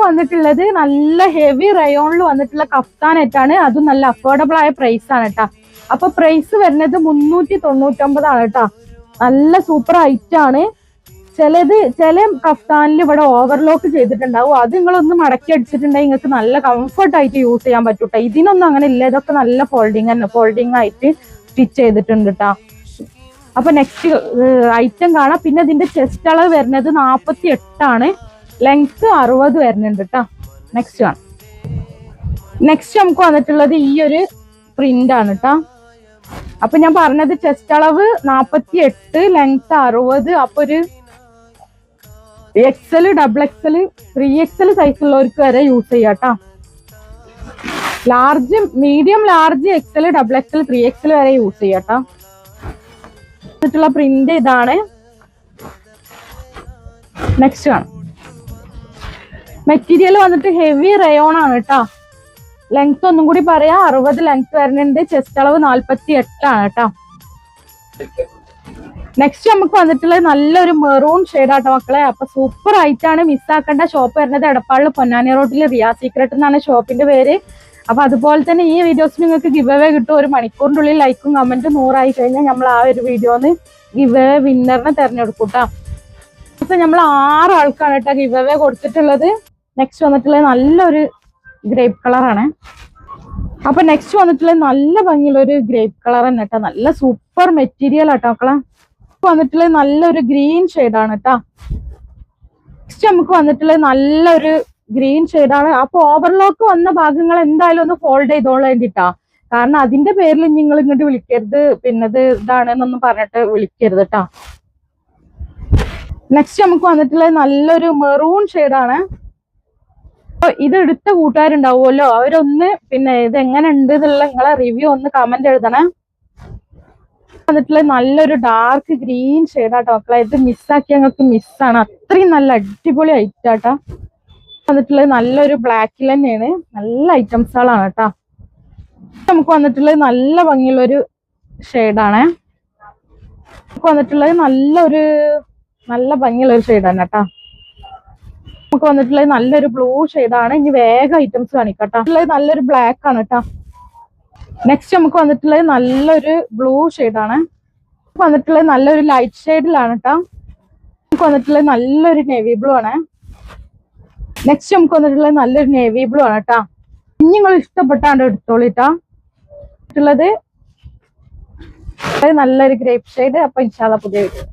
വന്നിട്ടുള്ളത് നല്ല ഹെവി റയോണിൽ വന്നിട്ടുള്ള കഫ്താനായിട്ടാണ്. അതും നല്ല അഫോർഡബിൾ ആയ പ്രൈസ് ആണ് കേട്ടോ. അപ്പൊ പ്രൈസ് വരുന്നത് 399 കേട്ടോ. നല്ല സൂപ്പർ ഐറ്റം ആണ്. ചില കഫ്താനിൽ ഇവിടെ ഓവർലോക്ക് ചെയ്തിട്ടുണ്ടാവും. അത് നിങ്ങളൊന്ന് മടക്കി അടിച്ചിട്ടുണ്ടെങ്കിൽ നിങ്ങൾക്ക് നല്ല കംഫർട്ട് ആയിട്ട് യൂസ് ചെയ്യാൻ പറ്റൂട്ടോ. ഇതിനൊന്നും അങ്ങനെ ഇല്ല. ഇതൊക്കെ നല്ല ഫോൾഡിങ് ആയിട്ട് സ്റ്റിച്ച് ചെയ്തിട്ടുണ്ട് കേട്ടോ. അപ്പൊ നെക്സ്റ്റ് ഐറ്റം കാണാം. പിന്നെ ഇതിന്റെ ചെസ്റ്റ് അളവ് വരുന്നത് 48 ലെങ്ത് 60 വരുന്നുണ്ട് കേട്ടോ. നെക്സ്റ്റ് കാണാം. നെക്സ്റ്റ് നമുക്ക് വന്നിട്ടുള്ളത് ഈ ഒരു പ്രിന്റ് ആണ് കേട്ടോ. അപ്പൊ ഞാൻ പറഞ്ഞത് ചെസ്റ്റ് അളവ് 48, ലെങ്ത് 60. അപ്പൊ ഒരു XL, XXL, 3XL സൈസ് ഉള്ളവർക്ക് വരെ യൂസ് ചെയ്യാം കേട്ടോ. Large, medium, large, XL, XXL, 3XL വരെ യൂസ് ചെയ്യാം കേട്ടോ. ുള്ള പ്രിന്റ് ഇതാണ്. നെക്സ്റ്റ് കാണാം. മെറ്റീരിയൽ വന്നിട്ട് ഹെവി റയോൺ ആണ് കേട്ടോ. ലെങ്ത് ഒന്നും കൂടി പറയാം, 60 ലെങ്ത് വരുന്നുണ്ട്. ചെസ്റ്റ് അളവ് 48 കേട്ടോ. നെക്സ്റ്റ് നമുക്ക് വന്നിട്ടുള്ളത് നല്ലൊരു മെറൂൺ ഷെയ്ഡാട്ടോ മക്കളെ. അപ്പൊ സൂപ്പർ ആയിട്ടാണ്, മിസ്സാക്കേണ്ട. ഷോപ്പ് വരുന്നത് എടപ്പാളിൽ പൊന്നാനി റോഡിൽ റിയാ സീക്രട്ട് എന്നാണ് ഷോപ്പിന്റെ പേര്. അപ്പൊ അതുപോലെ തന്നെ ഈ വീഡിയോസ് നിങ്ങൾക്ക് ഗിവ് അവേ കിട്ടും. 1 മണിക്കൂറിന്റെ ഉള്ളിൽ ലൈക്കും കമന്റും 100 കഴിഞ്ഞാൽ നമ്മൾ ആ ഒരു വീഡിയോന്ന് ഗിവ് അവേ വിന്നറിനെ തെരഞ്ഞെടുക്കും കേട്ടോ. അപ്പൊ നമ്മൾ 6 ആൾക്കാണ് കേട്ടോ ഗിവ് അവേ കൊടുത്തിട്ടുള്ളത്. നെക്സ്റ്റ് വന്നിട്ടുള്ളത് നല്ലൊരു ഗ്രേപ്പ് കളറാണ്. അപ്പൊ നെക്സ്റ്റ് വന്നിട്ടുള്ളത് നല്ല ഭംഗിയുള്ള ഒരു ഗ്രേപ്പ് കളർ തന്നെ കേട്ടോ. നല്ല സൂപ്പർ മെറ്റീരിയൽ ആട്ടോ മക്കളെ. വന്നിട്ടുള്ളത് നല്ലൊരു ഗ്രീൻ ഷെയ്ഡാണ് കേട്ടോ. നെക്സ്റ്റ് നമുക്ക് വന്നിട്ടുള്ളത് നല്ലൊരു ഗ്രീൻ ഷെയ്ഡാണ്. അപ്പൊ ഓവർലോക്ക് വന്ന ഭാഗങ്ങൾ എന്തായാലും ഒന്ന് ഫോൾഡ് ചെയ്തോളാൻ വേണ്ടിട്ടാ. കാരണം അതിന്റെ പേരിൽ നിങ്ങൾ ഇങ്ങോട്ട് വിളിക്കരുത്, പിന്നെ ഇത് ഇതാണെന്നൊന്നും പറഞ്ഞിട്ട് വിളിക്കരുത് കേട്ടോ. നെക്സ്റ്റ് നമുക്ക് വന്നിട്ടുള്ളത് നല്ലൊരു മെറൂൺ ഷെയ്ഡാണ്. ഇത് എടുത്ത കൂട്ടുകാരുണ്ടാവുമല്ലോ, അവരൊന്ന് പിന്നെ ഇത് എങ്ങനെ ഉണ്ട് എന്നുള്ള നിങ്ങളെ റിവ്യൂ ഒന്ന് കമന്റ് എഴുതണേ. വന്നിട്ടുള്ളത് നല്ലൊരു ഡാർക്ക് ഗ്രീൻ ഷെയ്ഡാട്ടോ മക്കളെ. ഇത് മിസ്സാക്കിയ ഞങ്ങൾക്ക് മിസ്സാണ്. അത്രയും നല്ല അടിപൊളി ഐറ്റാട്ടോ. വന്നിട്ടുള്ളത് നല്ലൊരു ബ്ലാക്കിൽ തന്നെയാണ്. നല്ല ഐറ്റംസുകളാണ് കേട്ടോ. നമുക്ക് വന്നിട്ടുള്ളത് നല്ല ഭംഗിയുള്ളൊരു ഷെയ്ഡാണ്. നമുക്ക് വന്നിട്ടുള്ളത് നല്ല ഭംഗിയുള്ളൊരു ഷെയ്ഡാണ് കേട്ടോ. നമുക്ക് വന്നിട്ടുള്ളത് നല്ലൊരു ബ്ലൂ ഷെയ്ഡാണ്. ഇനി വേഗം ഐറ്റംസ് കാണിക്കട്ടോ. നല്ലൊരു ബ്ലാക്ക് ആണ് കേട്ടോ. നെക്സ്റ്റ് നമുക്ക് വന്നിട്ടുള്ളത് നല്ലൊരു ബ്ലൂ ഷെയ്ഡാണ്. വന്നിട്ടുള്ളത് നല്ലൊരു ലൈറ്റ് ഷെയ്ഡിലാണ് കേട്ടോ. നമുക്ക് വന്നിട്ടുള്ളത് നല്ലൊരു നേവി ബ്ലൂ ആണ്. നെക്സ്റ്റ് നമുക്ക് വന്നിട്ടുള്ളത് നല്ലൊരു നേവി ബ്ലൂ ആണ് കേട്ടോ. ഇനി നിങ്ങൾ ഇഷ്ടപ്പെട്ടാണ്ട് എടുത്തോളിട്ടാ. നല്ലൊരു ഗ്രേപ്പ് ഷെയ്ഡ്. അപ്പൊ ഇൻഷാ അല്ലാഹ് പുതിയ വീഡിയോ.